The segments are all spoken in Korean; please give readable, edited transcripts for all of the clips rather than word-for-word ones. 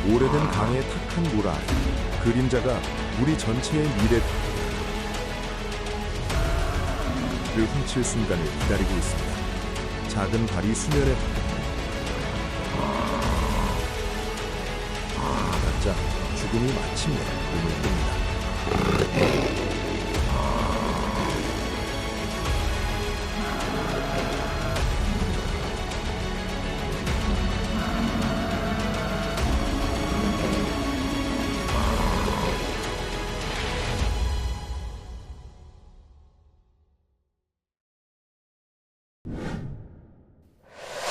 오래된 강의 탁한 물 아래 그림자가 우리 전체의 미래를 훔칠 순간을 기다리고 있습니다. 작은 발이 수면에 닿자 죽음이 마침내 눈을 뜹니다.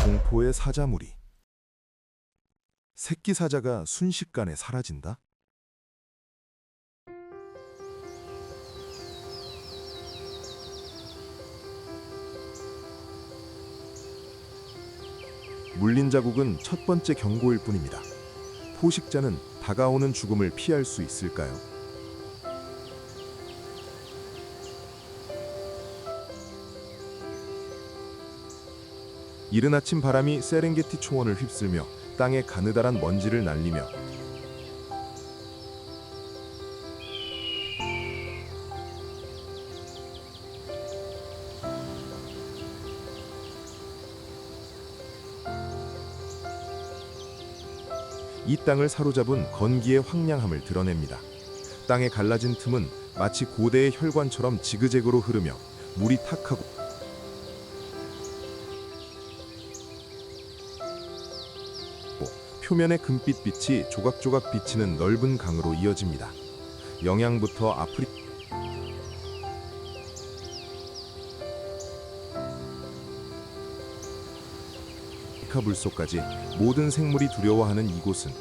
공포의 사자무리. 새끼 사자가 순식간에 사라진다? 물린 자국은 첫 번째 경고일 뿐입니다. 포식자는 다가오는 죽음을 피할 수 있을까요? 이른 아침 바람이 세렝게티 초원을 휩쓸며 땅에 가느다란 먼지를 날리며 이 땅을 사로잡은 건기의 황량함을 드러냅니다. 땅에 갈라진 틈은 마치 고대의 혈관처럼 지그재그로 흐르며 물이 탁하고 표면의 금빛 빛이 조각조각 비치는 넓은 강으로 이어집니다. 영양부터 아프리카 물속까지 모든 생물이 두려워하는 이곳은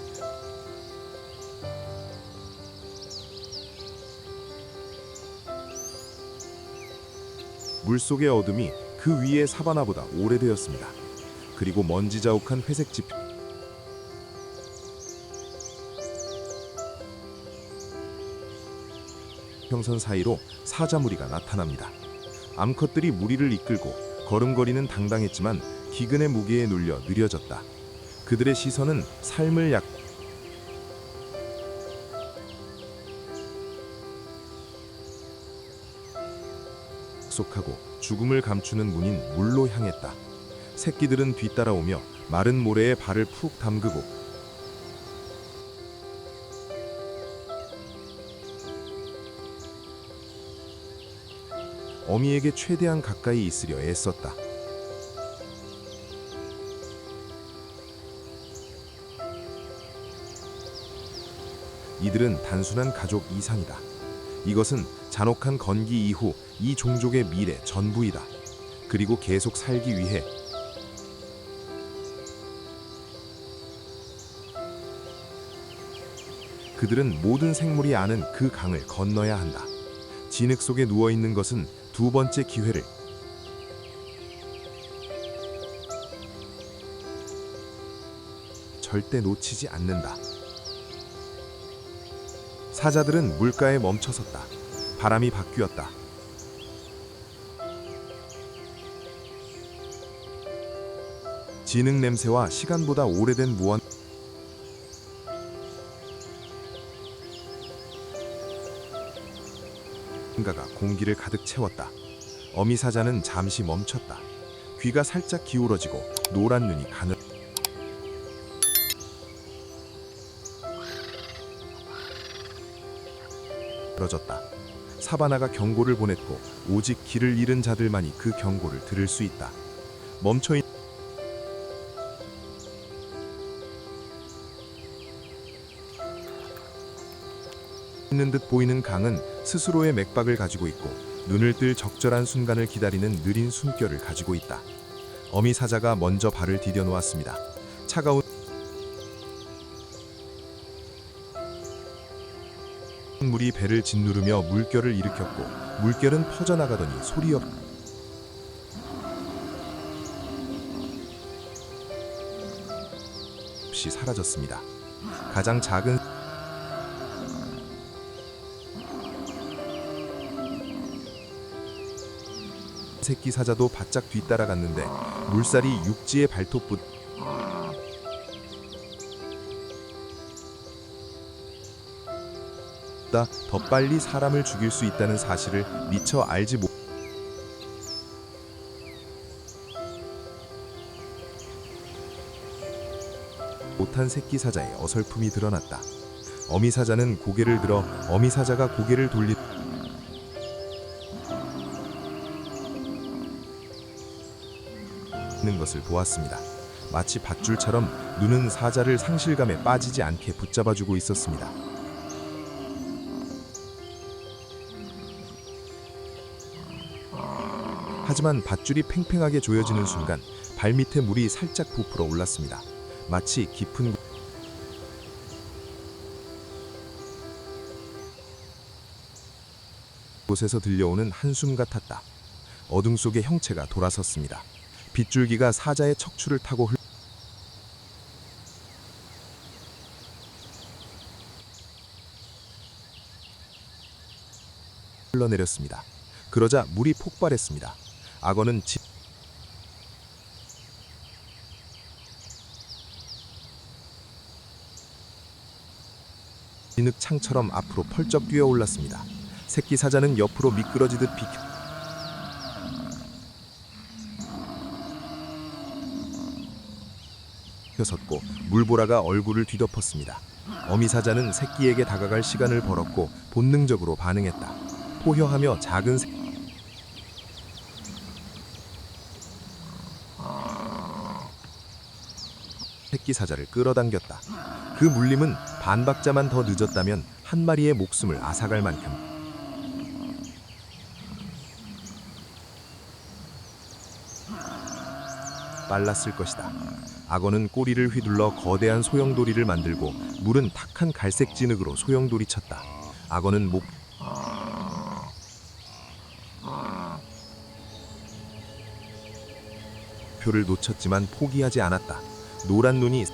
물속의 어둠이 그 위의 사바나보다 오래되었습니다. 그리고 먼지 자욱한 회색 지평선 사이로 사자무리가 나타납니다. 암컷들이 무리를 이끌고 걸음걸이는 당당했지만 기근의 무게에 눌려 느려졌다. 그들의 시선은 삶을 약속하고 죽음을 감추는 문인 물로 향했다. 새끼들은 뒤따라오며 마른 모래에 발을 푹 담그고 어미에게 최대한 가까이 있으려 애썼다. 이들은 단순한 가족 이상이다. 이것은 잔혹한 건기 이후 이 종족의 미래 전부이다. 그리고 계속 살기 위해 그들은 모든 생물이 아는 그 강을 건너야 한다. 진흙 속에 누워 있는 것은 두 번째 기회를 절대 놓치지 않는다. 사자들은 물가에 멈춰섰다. 바람이 바뀌었다. 진흙 냄새와 시간보다 오래된 무언가가 공기를 가득 채웠다. 어미 사자는 잠시 멈췄다. 귀가 살짝 기울어지고 노란 눈이 가늘어졌다. 사바나가 경고를 보냈고 오직 길을 잃은 자들만이 그 경고를 들을 수 있다. 멈춰 있는 듯 보이는 강은 스스로의 맥박을 가지고 있고 눈을 뜰 적절한 순간을 기다리는 느린 숨결을 가지고 있다. 어미 사자가 먼저 발을 디뎌 놓았습니다. 차가운 물이 배를 짓누르며 물결을 일으켰고 물결은 퍼져나가더니 소리 없이 사라졌습니다. 가장 작은 새끼 사자도 바짝 뒤따라갔는데 물살이 육지의 발톱부터 무엇보다 더 빨리 사람을 죽일 수 있다는 사실을 미처 알지 못한 새끼 사자의 어설픔이 드러났다. 어미 사자는 고개를 들어 어미 사자가 고개를 돌리는 것을 보았습니다. 마치 밧줄처럼 눈은 사자를 상실감에 빠지지 않게 붙잡아주고 있었습니다. 하지만 밧줄이 팽팽하게 조여지는 순간 발밑에 물이 살짝 부풀어 올랐습니다. 마치 깊은 곳에서 들려오는 한숨 같았다. 어둠 속에 형체가 돌아섰습니다. 빗줄기가 사자의 척추를 타고 흘러내렸습니다. 그러자 물이 폭발했습니다. 악어는 진흙창처럼 앞으로 펄쩍 뛰어올랐습니다. 새끼 사자는 옆으로 미끄러지듯 비켜섰고 물보라가 얼굴을 뒤덮었습니다. 어미 사자는 새끼에게 다가갈 시간을 벌었고 본능적으로 반응했다. 포효하며 작은 새끼 사자를 끌어당겼다. 그 물림은 반박자만 더 늦었다면 한 마리의 목숨을 앗아갈 만큼 빨랐을 것이다. 악어는 꼬리를 휘둘러 거대한 소용돌이를 만들고 물은 탁한 갈색 진흙으로 소용돌이 쳤다. 악어는 목표를 놓쳤지만 포기하지 않았다. 노란 눈이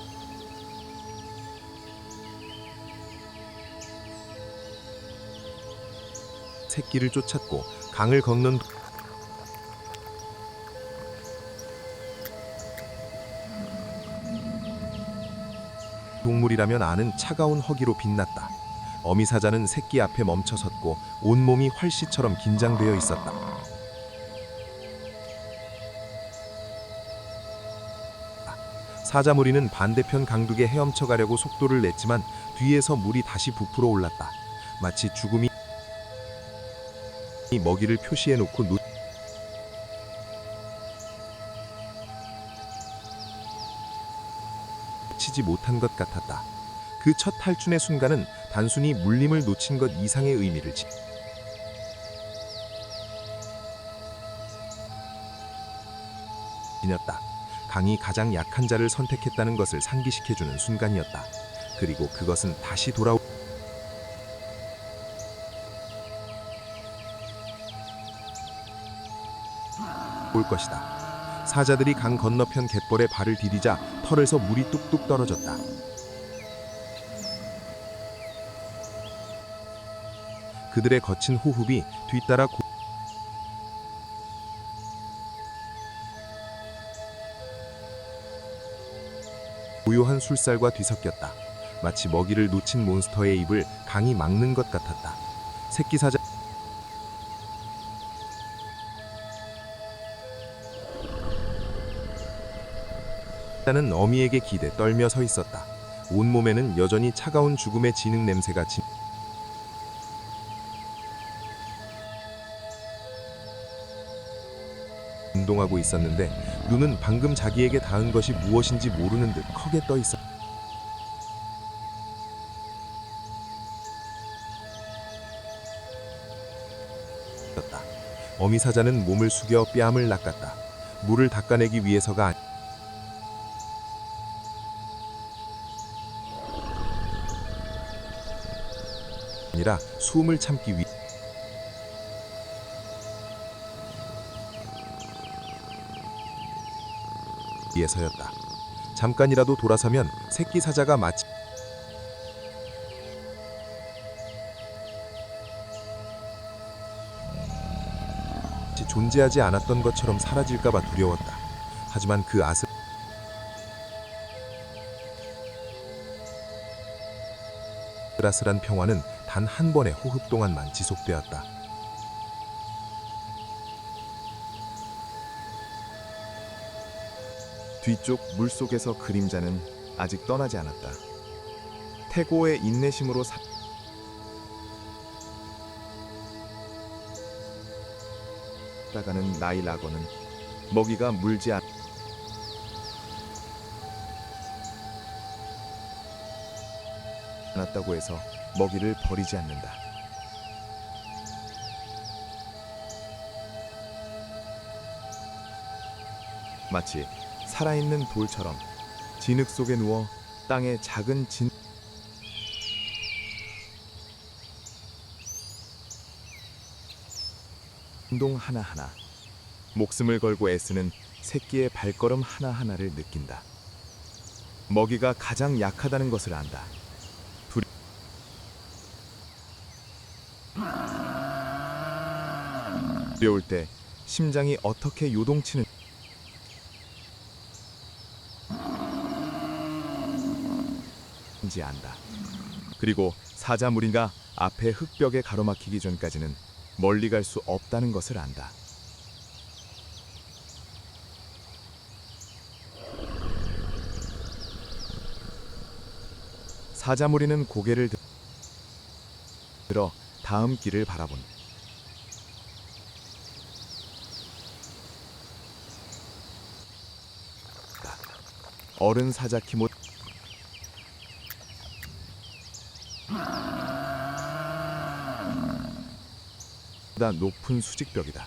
새끼를 쫓았고 강을 걷는 동물이라면 아는 차가운 허기로 빛났다. 어미 사자는 새끼 앞에 멈춰섰고 온몸이 활시처럼 긴장되어 있었다. 사자 무리는 반대편 강둑에 헤엄쳐 가려고 속도를 냈지만 뒤에서 물이 다시 부풀어 올랐다. 마치 죽음이 먹이를 표시해 놓고 놓치지 못한 것 같았다. 그 첫 탈출의 순간은 단순히 물림을 놓친 것 이상의 의미를 지녔다. 강이 가장 약한 자를 선택했다는 것을 상기시켜주는 순간이었다. 그리고 그것은 다시 돌아올 것이다. 사자들이 강 건너편 갯벌에 발을 디디자 털에서 물이 뚝뚝 떨어졌다. 그들의 거친 호흡이 뒤따라 고요한 술살과 뒤섞였다. 마치 먹이를 놓친 몬스터의 입을 강이 막는 것 같았다. 새끼 사자는 어미에게 기대 떨며 서 있었다. 온몸에는 여전히 차가운 죽음의 진흙 냄새가 운동하고 있었는데 눈은 방금 자기에게 닿은 것이 무엇인지 모르는 듯 컥에 떠 있었다. 어미 사자는 몸을 숙여 뺨을 낚았다. 물을 닦아내기 위해서가 아니라 숨을 참기 위해서였다. 잠깐이라도 돌아서면 새끼 사자가 마치 존재하지 않았던 것처럼 사라질까봐 두려웠다. 하지만 그 아슬아슬한 평화는 단 한 번의 호흡 동안만 지속되었다. 뒤쪽 물속에서 그림자는 아직 떠나지 않았다. 태고의 인내심으로 살아가는 나이 라거는 먹이가 물지 않았다고 해서 먹이를 버리지 않는다. 마치 살아있는 돌처럼 진흙 속에 누워 땅에 작은 진동 하나하나, 목숨을 걸고 애쓰는 새끼의 발걸음 하나하나를 느낀다. 먹이가 가장 약하다는 것을 안다. 두려울 때 심장이 어떻게 요동치는지 안다. 그리고 사자무리가 앞에 흙벽에 가로막히기 전까지는 멀리 갈 수 없다는 것을 안다. 사자무리는 고개를 들어 다음 길을 바라본다. 어른 사자키못 보다 높은 수직벽이다.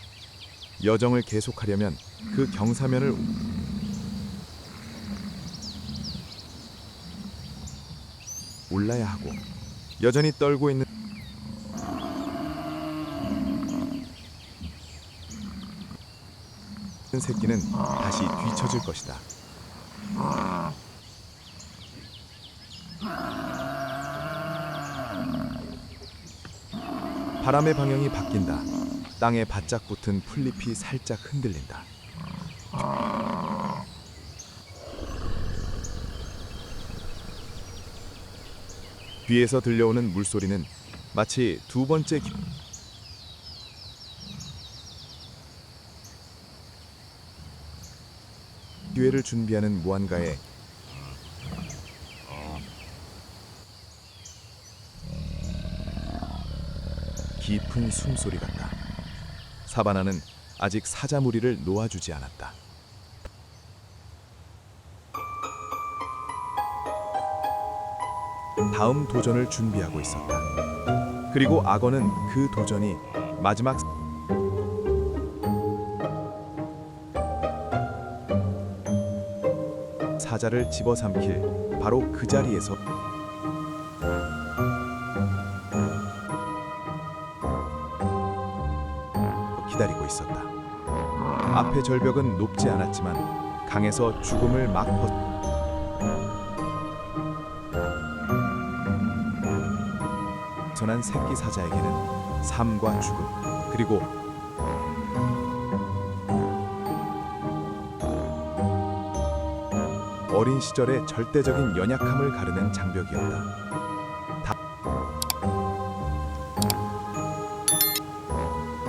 여정을 계속하려면 그 경사면을 올라야 하고, 여전히 떨고 있는 새끼는 다시 뒤처질 것이다. 바람의 방향이 바뀐다. 땅에 바짝 붙은 풀잎이 살짝 흔들린다. 뒤에서 들려오는 물소리는 마치 두 번째 기회를 준비하는 무언가의 깊은 숨소리 같다. 사바나는 아직 사자무리를 놓아주지 않았다. 다음 도전을 준비하고 있었다. 그리고 악어는 그 도전이 마지막 사자를 집어삼킬 바로 그 자리에서 기다리고 있었다. 앞의 절벽은 높지 않았지만 강에서 죽음을 막 벗어난 새끼 사자에게는 삶과 죽음, 그리고 어린 시절의 절대적인 연약함을 가르는 장벽이었다.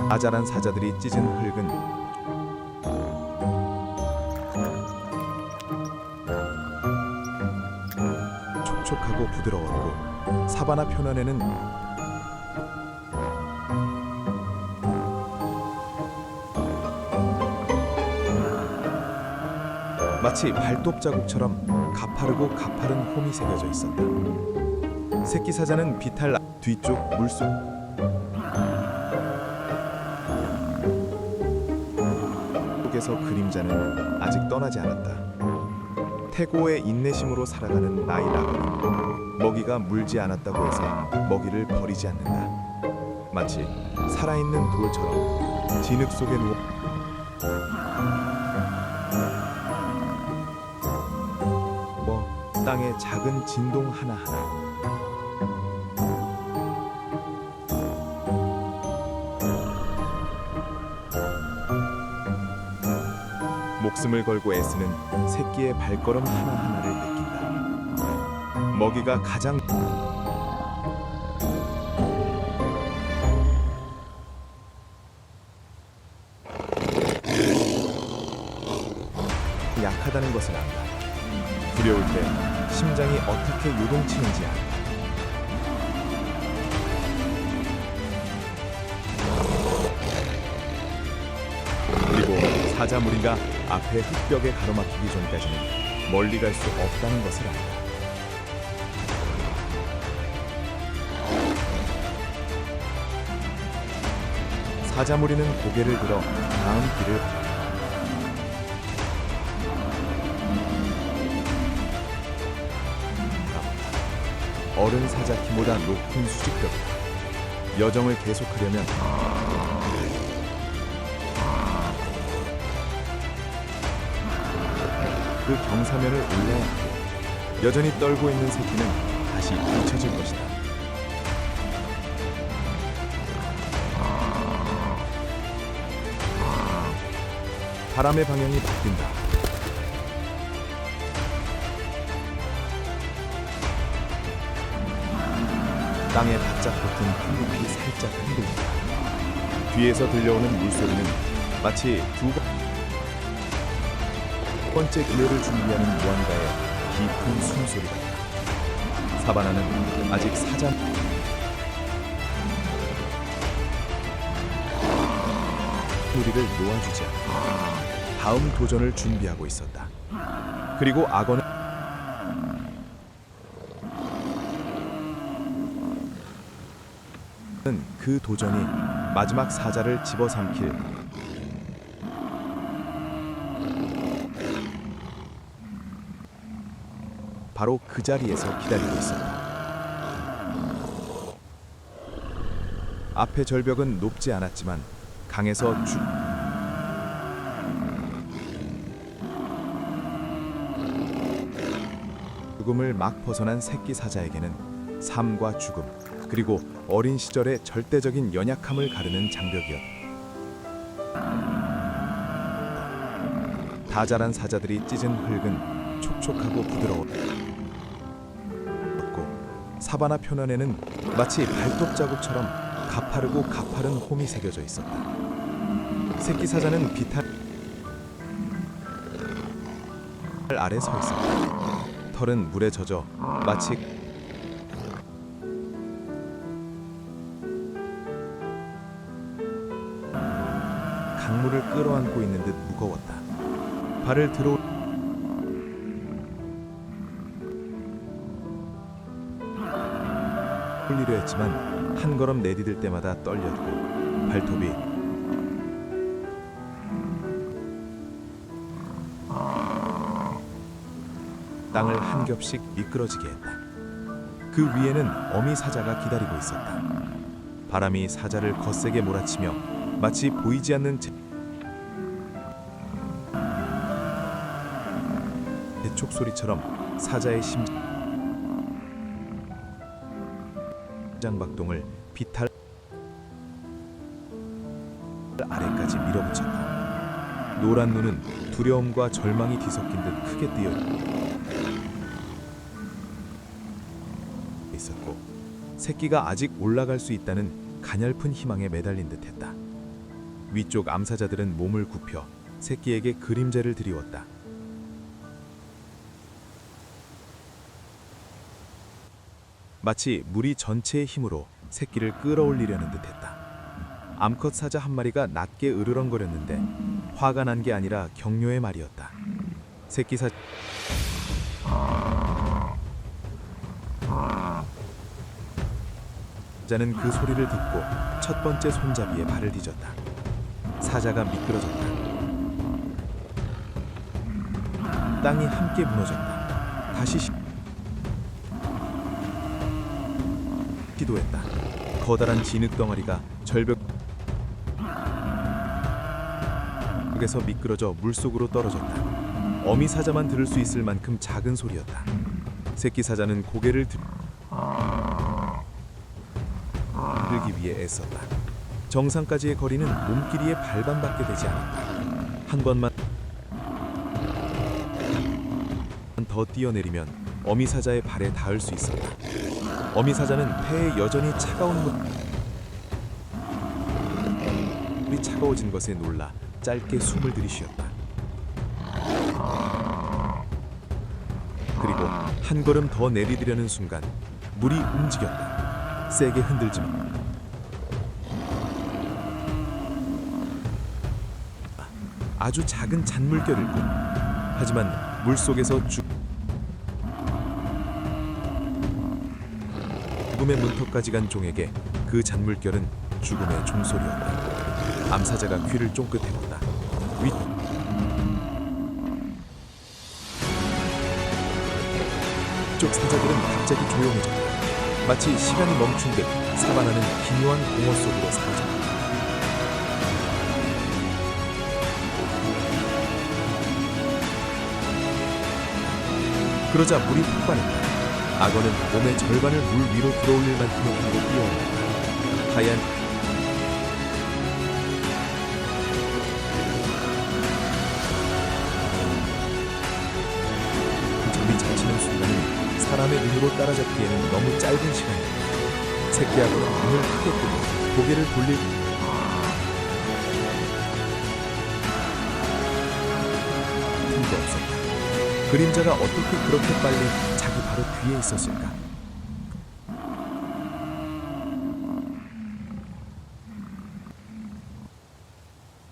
아잘한 사자들이 찢은 흙은 촉촉하고 부드러웠고, 사바나 표면에는 마치 발톱 자국처럼 가파르고 가파른 홈이 새겨져 있었다. 새끼 사자는 비탈 뒤쪽 물속 속에서 그림자는 아직 떠나지 않았다. 태고의 인내심으로 살아가는 나이 라거는 먹이가 물지 않았다고 해서 먹이를 버리지 않는다. 마치 살아있는 돌처럼 진흙 속에 누워 땅의 작은 진동 하나하나, 목숨을 걸고 애쓰는 새끼의 발걸음 하나하나를 느낀다. 먹이가 가장 약하다는 것을 안다. 두려울 때 심장이 어떻게 요동치는지 안다. 그리고 사자무리가 앞에 흙벽에 가로막히기 전까지는 멀리 갈 수 없다는 것을 안다. 사자무리는 고개를 들어 다음 길을 어른 사자 키보다 높은 수직벽이다. 여정을 계속하려면 그 경사면을 올라야 하고 여전히 떨고 있는 새끼는 다시 뒤처질 것이다. 바람의 방향이 바뀐다. 땅에 바짝 붙은 풍잎이 살짝 흔들린다. 뒤에서 들려오는 물소리는 마치 두 번째 기회를 준비하는 무언가의 깊은 숨소리 같다. 사바나는 아직 사자 무리를 놓아주지 않고 다음 도전을 준비하고 있었다. 그리고 악어는 그 도전이 마지막 사자를 집어삼킬 바로 그 자리에서 기다리고 있었다. 앞의 절벽은 높지 않았지만 강에서 죽음을 막 벗어난 새끼 사자에게는 삶과 죽음, 그리고 어린 시절의 절대적인 연약함을 가르는 장벽이었다. 다 자란 사자들이 찢은 흙은 촉촉하고 부드러웠고 사바나 표면에는 마치 발톱 자국처럼 가파르고 가파른 홈이 새겨져 있었다. 새끼 사자는 비탈 아래 서 있었다. 털은 물에 젖어 마치 강물을 끌어안고 있는 듯 무거웠다. 발을 들어 홀리려 했지만 한 걸음 내디딜 때마다 떨렸고 발톱이 땅을 한 겹씩 미끄러지게 했다. 그 위에는 어미 사자가 기다리고 있었다. 바람이 사자를 거세게 몰아치며 마치 보이지 않는 재촉 소리처럼 사자의 심장박동을 비탈 아래까지 밀어붙였다. 노란 눈은 두려움과 절망이 뒤섞인 듯 크게 뜨여 있었고 새끼가 아직 올라갈 수 있다는 가냘픈 희망에 매달린 듯했다. 위쪽 암사자들은 몸을 굽혀 새끼에게 그림자를 드리웠다. 마치 무리 전체의 힘으로 새끼를 끌어올리려는 듯했다. 암컷 사자 한 마리가 낮게 으르렁거렸는데 화가 난 게 아니라 격려의 말이었다. 새끼 사자는 그 소리를 듣고 첫 번째 손잡이에 발을 뒤졌다. 사자가 미끄러졌다. 땅이 함께 무너졌다. 다시 시도했다. 커다란 진흙 덩어리가 절벽에서 미끄러져 물속으로 떨어졌다. 어미 사자만 들을 수 있을 만큼 작은 소리였다. 새끼 사자는 고개를 들기 위해 애썼다. 정상까지의 거리는 몸길이의 발반밖에 되지 않았다. 한 번만 더 뛰어내리면 어미 사자의 발에 닿을 수 있었다. 어미 사자는 폐에 여전히 차가운 물이 차가워진 것에 놀라 짧게 숨을 들이쉬었다. 그리고 한 걸음 더 내디디려는 순간 물이 움직였다. 세게 흔들지만 아주 작은 잔물결일 뿐. 하지만 물속에서 죽음의 문턱까지 간 종에게 그 잔물결은 죽음의 종소리였다. 암사자가 귀를 쫑긋 해봤다. 위쪽 사자들은 갑자기 조용해졌다. 마치 시간이 멈춘 듯 사바나는 기묘한 공허 속으로 사라졌다. 그러자 물이 폭발했다. 악어는 몸의 절반을 물 위로 들어올릴 만큼의 힘으로 뛰어올랐다. 하얀 점이 잡히는 순간은 사람의 눈으로 따라잡기에는 너무 짧은 시간이었다. 새끼 악어는 눈을 크게 뜨고 고개를 돌릴 틈도 없었다. 그림자가 어떻게 그렇게 빨리 자기 바로 뒤에 있었을까?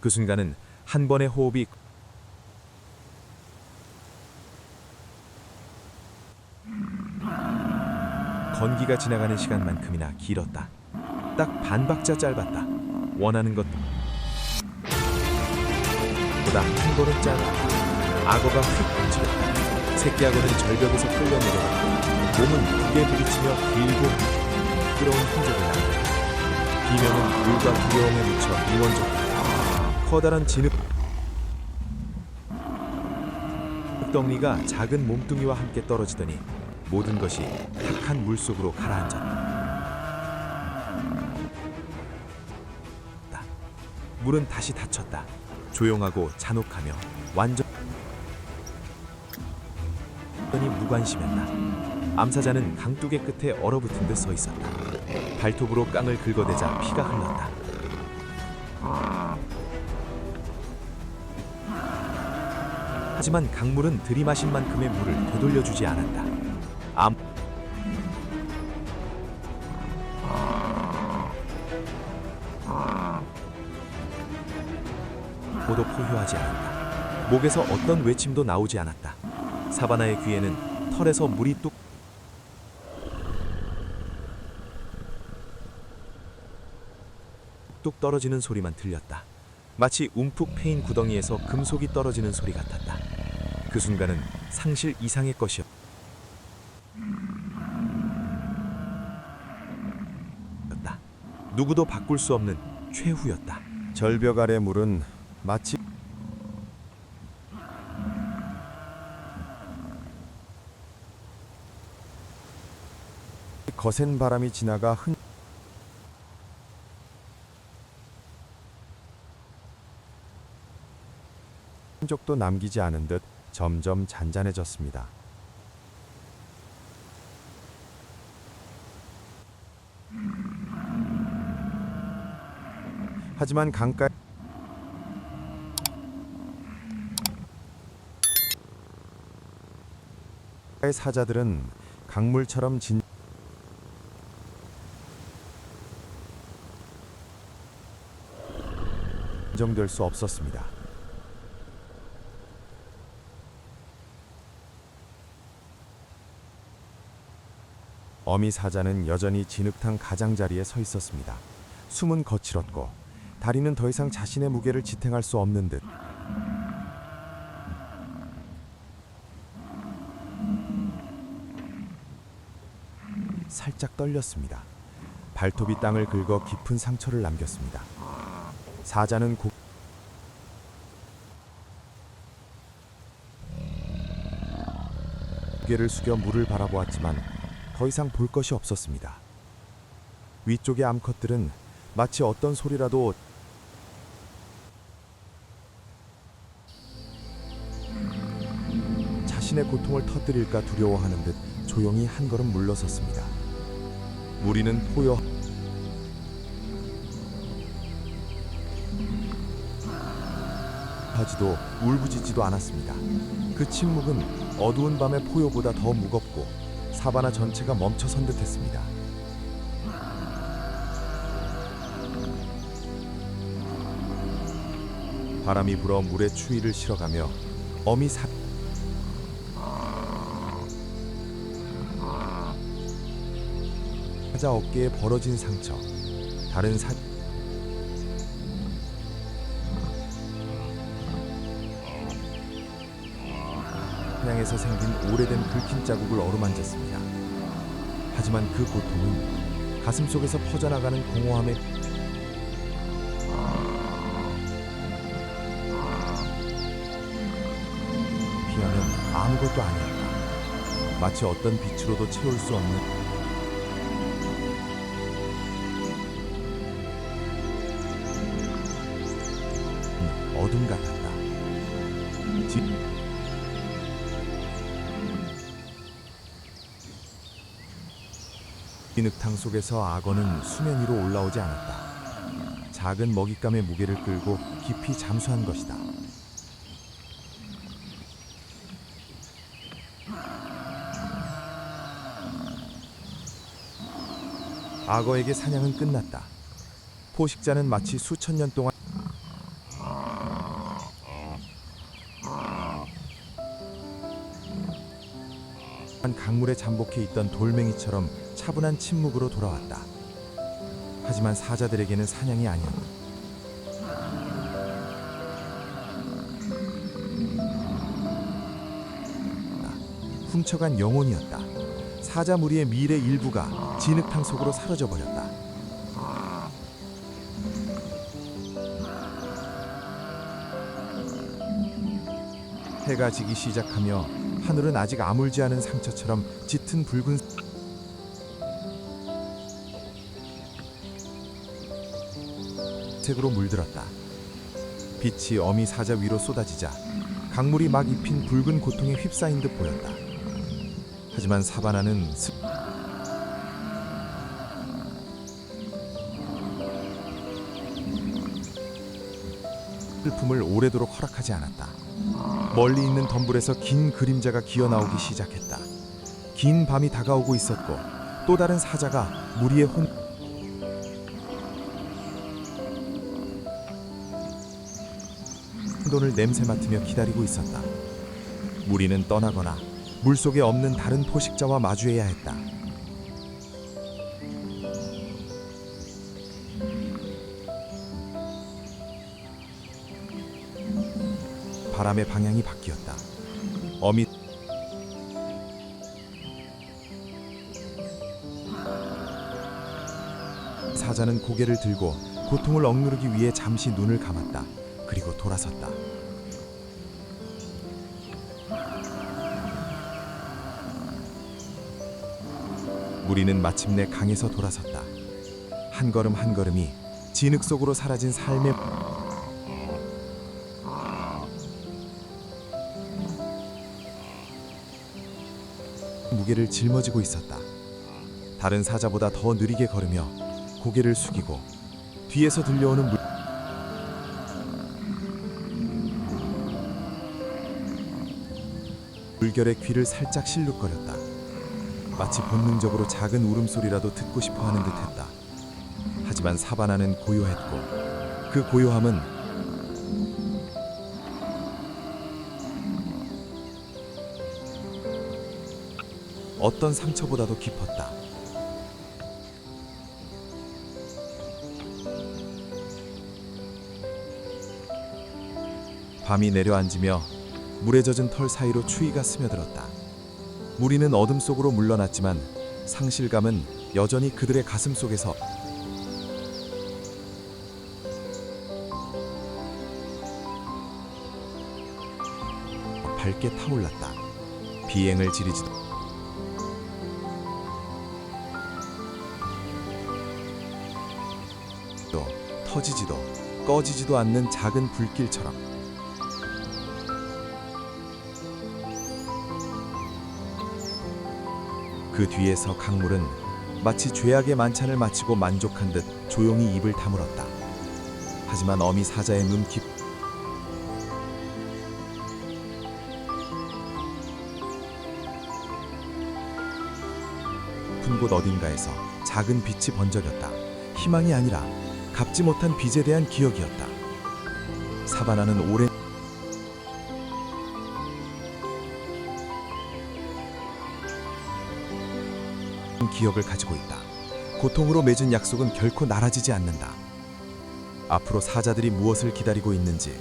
그 순간은 한 번의 호흡이 건기가 지나가는 시간만큼이나 길었다. 딱 반 박자 짧았다. 원하는 것보다 한 걸음 짧았다. 악어가 휙 움직였다. 새끼 악어는 절벽에서 끌려 내려갔고 몸은 벽에 부딪히며 길고 부끄러운 흔적을 남겼다. 비명은 물과 두려움에 묻혀 미원적이다. 커다란 진흙 덩이가 작은 몸뚱이와 함께 떨어지더니 모든 것이 탁한 물속으로 가라앉았다. 물은 다시 닫혔다. 조용하고 잔혹하며 완전히 무관심했다. 암사자는 강둑의 끝에 얼어붙은 듯 서 있었다. 발톱으로 깡을 긁어대자 피가 흘렀다. 하지만 강물은 들이마신 만큼의 물을 되돌려주지 않았다. 아무도 포효하지 않았다. 목에서 어떤 외침도 나오지 않았다. 사바나의 귀에는 털에서 물이 뚝뚝 떨어지는 소리만 들렸다. 마치 움푹 패인 구덩이에서 금속이 떨어지는 소리 같았다. 그 순간은 상실 이상의 것이었다. 누구도 바꿀 수 없는 최후였다. 절벽 아래 물은 마치 거센 바람이 지나가 흔적도 남기지 않은 듯 점점 잔잔해졌습니다. 하지만 강가의 사자들은 강물처럼 진정될 수 없었습니다. 어미 사자는 여전히 진흙탕 가장자리에 서 있었습니다. 숨은 거칠었고 다리는 더 이상 자신의 무게를 지탱할 수 없는 듯. 살짝 떨렸습니다. 발톱이 땅을 긁어 깊은 상처를 남겼습니다. 사자는 고개를 숙여 물을 바라보았지만 더 이상 볼 것이 없었습니다. 위쪽의 암컷들은 마치 어떤 소리라도 자신의 고통을 터뜨릴까 두려워하는 듯 조용히 한 걸음 물러섰습니다. 무리는 포효 하지도 울부짖지도 않았습니다. 그 침묵은 어두운 밤의 포효보다 더 무겁고 사바나 전체가 멈춰선 듯했습니다. 바람이 불어 물에 추위를 실어가며 어미 사자 어깨에 벌어진 상처, 다른 사냥에서 생긴 오래된 긁힌 자국을 어루만졌습니다. 하지만 그 고통은 가슴속에서 퍼져나가는 공허함에 비하면 아무것도 아니었다. 마치 어떤 빛으로도 채울 수 없는 어둠 같았다. 늑탕 속에서 악어는 수면 위로 올라오지 않았다. 작은 먹잇감의 무게를 끌고 깊이 잠수한 것이다. 악어에게 사냥은 끝났다. 포식자는 마치 수천 년 동안 강물에 잠복해 있던 돌멩이처럼 차분한 침묵으로 돌아왔다. 하지만 사자들에게는 사냥이 아니었다. 훔쳐간 영혼이었다. 사자 무리의 미래 일부가 진흙탕 속으로 사라져 버렸다. 해가 지기 시작하며 하늘은 아직 아물지 않은 상처처럼 짙은 붉은 색으로 물들었다. 빛이 어미 사자 위로 쏟아지자 강물이 막 입힌 붉은 고통에 휩싸인 듯 보였다. 하지만 사바나는 슬픔을 오래도록 허락하지 않았다. 멀리 있는 덤불에서 긴 그림자가 기어나오기 시작했다. 긴 밤이 다가오고 있었고 또 다른 사자가 무리의 혼돈을 냄새 맡으며 기다리고 있었다. 무리는 떠나거나 물속에 없는 다른 포식자와 마주해야 했다. 바람의 방향이 바뀌었다. 어미 사자는 고개를 들고 고통을 억누르기 위해 잠시 눈을 감았다. 그리고 돌아섰다. 무리는 마침내 강에서 돌아섰다. 한 걸음 한 걸음이 진흙 속으로 사라진 삶의 무게를 짊어지고 있었다. 다른 사자보다 더 느리게 걸으며 고개를 숙이고 뒤에서 들려오는 물결의 귀를 살짝 실룩거렸다. 마치 본능적으로 작은 울음소리라도 듣고 싶어하는 듯했다. 하지만 사바나는 고요했고 그 고요함은 어떤 상처보다도 깊었다. 밤이 내려앉으며 물에 젖은 털 사이로 추위가 스며들었다. 무리는 어둠 속으로 물러났지만 상실감은 여전히 그들의 가슴 속에서 밝게 타올랐다. 비행을 지르지도 터지지도 꺼지지도 않는 작은 불길처럼 그 뒤에서 강물은 마치 죄악의 만찬을 마치고 만족한 듯 조용히 입을 다물었다. 하지만 어미 사자의 눈 깊 그곳 어딘가에서 작은 빛이 번쩍였다. 희망이 아니라 갚지 못한 빚에 대한 기억이었다. 사바나는 오랜 기억을 가지고 있다. 고통으로 맺은 약속은 결코 나라지지 않는다. 앞으로 사자들이 무엇을 기다리고 있는지